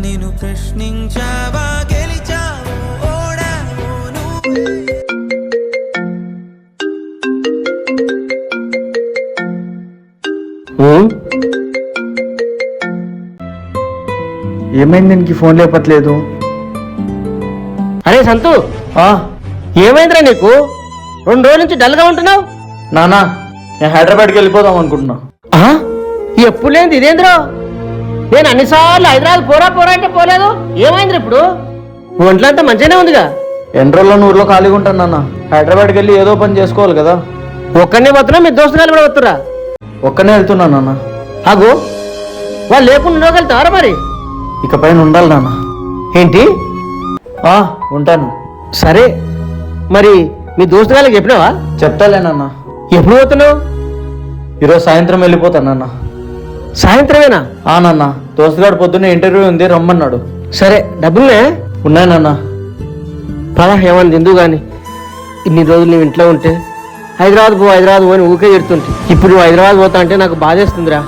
నేను ప్రశ్నించావా గెలిచావో ఓడావో ఏమైంది దీనికి ఫోన్ లేపట్లేదు? అరే సంతు, ఏమైందిరా నీకు? 2 రోజుల నుంచి డల్గా ఉంటున్నావు. నానా, నేను హైదరాబాద్కి వెళ్ళిపోదాం అనుకుంటున్నా. ఎప్పుడు లేనిది ఇదేంద్రో? నేను అన్నిసార్లు హైదరాబాద్ పోరా పోరా అంటే పోలేదు. ఏమైంది ఇప్పుడు? ఒంట్లంతా మంచిగానే ఉందిగా. ఎన్ని రోజుల్లో ఊర్లో ఖాళీగా ఉంటాను నాన్న. హైదరాబాద్కి వెళ్ళి ఏదో పని చేసుకోవాలి కదా. ఒక్కనే పోతున్నా, మీ దోస్తులు కూడా వస్తురా? ఒక్కనే వెళ్తున్నా నాన్న. ఆగు, వాళ్ళు లేకుండా ఉండగలుగుతారా మరి? ఇకపైన ఉండాలి నాన్న. ఏంటి? ఉంటాను. సరే, మరి మీ దోస్తు వాళ్ళకి చెప్పినావా? చెప్తాలే నాన్న. ఎప్పుడు పోతున్నావు? ఈరోజు సాయంత్రం వెళ్ళిపోతాను నాన్న. సాయంత్రమేనా? నాన్న, దోస్తుగాడు పొద్దున్నే ఇంటర్వ్యూ ఉంది, రమ్మన్నాడు. సరే, డబ్బులునే? ఉన్నాయి నాన్న. పదా, ఏమన్నా ఎందుకు కానీ. ఇన్ని రోజులు నువ్వు ఇంట్లో ఉంటే హైదరాబాద్ పో అని ఊకే చెడుతుంటే, ఇప్పుడు నువ్వు హైదరాబాద్ పోతా అంటే నాకు బాధేస్తుందిరా.